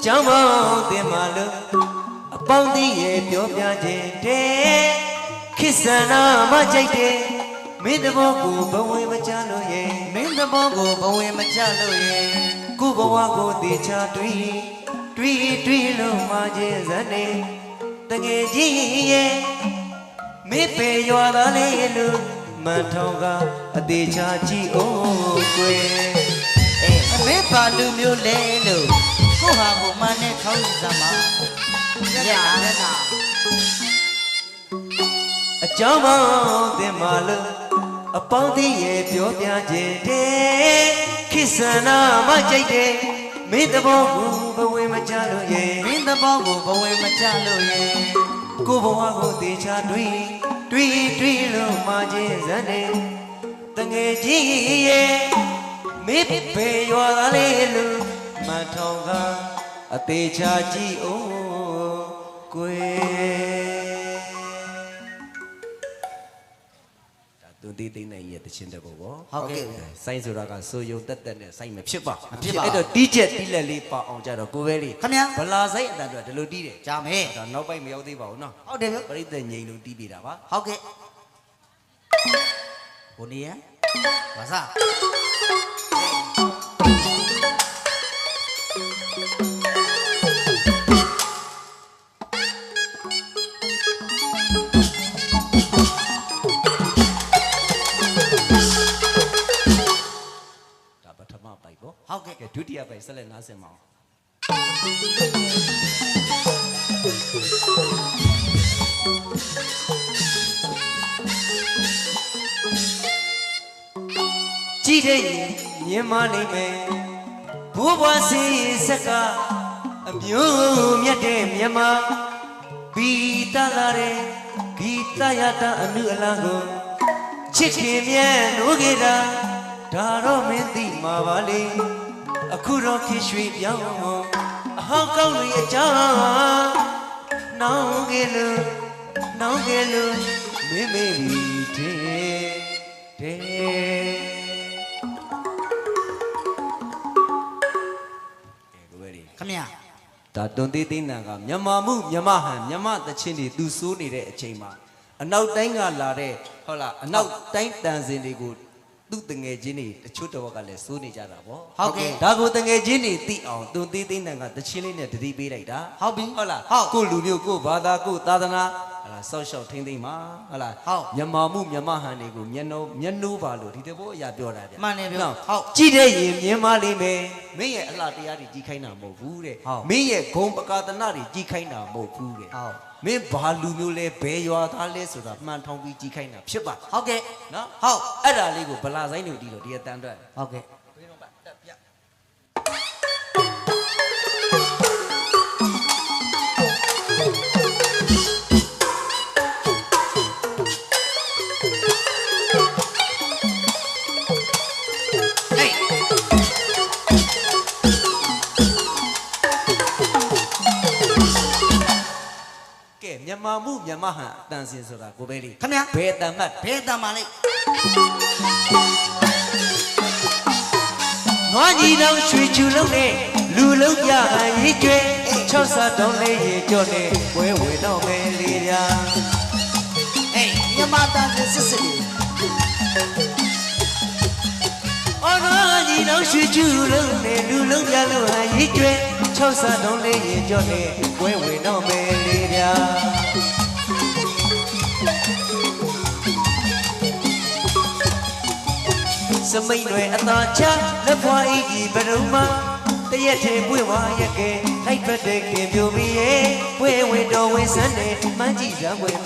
ကြောင်းပေါင်းတင်မာလို့အပေါင်းသည်ရဲ့ပြောပြခြင်းတဲ့ခိစန္နာမကြိုက်တဲ့မင်းတဘောကိုဘဝင်မချလို့ရဲ့မင်းတဘောကိုဘဝင်မချလို့ရဲ့ကိုဘဝကိုတေချာတွေးလို့မှခြင်းစနေတငယ်ချင်းရဲ့မေပေရွာသားလေးလို့မန်ထောင်ကအသေးချာကြည့်အောင်ကွယ်အမေပါလူမျိုးလဲလို့ကိုဟာကိုမနဲ့ခေါင်းစမ်းမှာရတာအကြောင်းပေါင်းတင်မာလို့အပေါင်းသည်ရဲ့ပြောပြခြင်းတဲ့ခိစန္နာမကြိုက်တဲ့မင်းတဘောကိုဘဝင်မချလို့ရဲ့မင်းတဘောကိုဘဝင်မချလို့ရဲ့ကိုဘဝကိုတေချာတွေးလို့မှခြင်းစတဲ့တငယ်ချင်းရဲ့မေပေရွာသားလေးလို့မထောင်ကအသေးချာကြည့်အောင်ကွယ်ဒါသူသိနိုင်ရဲ့တခြင်းတဲ့ဘောဟုတ်ကဲ့စိုင်းဆိုတာကဆိုယုံတက်နဲ့စိုင်းမဖြစ်ပါအဲ့တော့တီးချက်တီးလက်လေးပါအောင်ကြတော့ကိုပဲလေးခင်ဗျာဗလာစိုင်းအတန်တို့ဒီလိုတီးတယ်ကြားမယ်ဒါနောက်ပိုင်းမရောက်သေးပါဘူးနော်ဟုတ်တယ်ဗျပရိသတ်ငြိမ်လို့တီးပြတာပါဟုတ်ကဲ့ဘုန်းကြီးဘာသာဟုတ်ကဲ့ဒုတိယပိုင်ဆက်လက်နားဆင်ပါအောင်ကြည့်တဲ့မြင်မနိုင်မယ်ဘိုးဘွားစီစက်ကအမျိုးမြတ်တဲ့မြန်မာဘီတလာတဲ့ဂီတရတအနုအလံကိုချစ်ခင်မြဲလို့ခဲ့တာဒါတော့မင်းသိမှာပါလေအခုတော့ခေရွှေပြောင်းအဟောင်းကောင်းတွေအကြောင်းနောင်ကလေးမင်းမေတဲ့ခမရဒါတွန်သေးသေးနံကမြန်မာမှုမြန်မာဟန်မြန်မာသချင်းတွေသူစိုးနေတဲ့အချိန်မှာအနောက်တိုင်းကလာတဲ့ဟုတ်လားအနောက်တိုင်းတန်စင်တွေကိုသူ့တငယ်ချင်းတွေတချို့တော့ကလည်းစိုးနေကြတာပေါ့ဟုတ်ကဲ့ဒါကိုတငယ်ချင်းတွေသိအောင်တွန်သေးသေးနံကတချင်းလေးနဲ့တတိပေးလိုက်တာဟုတ်ပြီဟုတ်လားကိုလူမျိုးကိုဘာသာကိုသာသနာဟလာဆောက်ရှောက်ထိမ့်သိမ့်မှာဟုတ်လားမြန်မာမှုမြန်မာဟန်တွေကိုမျက်နှိုးပါလို့ဒီတဘောအရာပြောတာဗျမှန်တယ်ဗျဟုတ်ကြည့်တဲ့ရင်မြင်မလိမ့်မယ်မင်းရဲ့အလှတရားတွေကြီးခိုင်းတာမဟုတ်ဘူးတဲ့မင်းရဲ့ဂုံပကာသနာတွေကြီးခိုင်းတာမဟုတ်ဘူးတဲ့ဟုတ်မင်းဘာလူမျိုးလဲဘယ်ရွာသားလဲဆိုတာမှန်ထောင်ပြီးကြီးခိုင်းတာဖြစ်ပါဟုတ်ကဲ့နော်ဟုတ်အဲ့ဒါလေးကိုဗလာဆိုင်တွေတီးတော့ဒီအတန်အတွက်ဟုတ်ကဲ့မြန်မာမှုမြန်မာဟန်အတန်စင်ဆိုတာကိုပဲလေးခင်ဗျာဘယ်တန်မှတ်ဘယ်တန်ပါလိမ့်ငွားကြီးတော့ရွှေချူလုံးနဲ့လူလုံးပြရေးကျွဲ6စားတောင်းလေးရေကြော့နဲ့ဝဲဝဲတော့မယ်လေးရာဟေးမြန်မာတန်စင်စစ်စစ်အော်ငွားကြီးတော့ရွှေချူလုံးနဲ့လူလုံးပြလို့ဟာရေးကျွဲ6စားတောင်းလေးရေကြော့နဲ့ဝဲဝဲတော့မယ်လေးရာစမိန်တွေအသာချလက်ဖွားဤဒီဘရုံမတရက်ထဲပွင့်ဝါရက်ကဲလိုက်ပတ်တဲ့ခင်ပြိုပြီးရဲ့ပွင့်ဝင်တော်ဝင်စမ်းတယ်မှန်းကြည့်စမ်းွယ်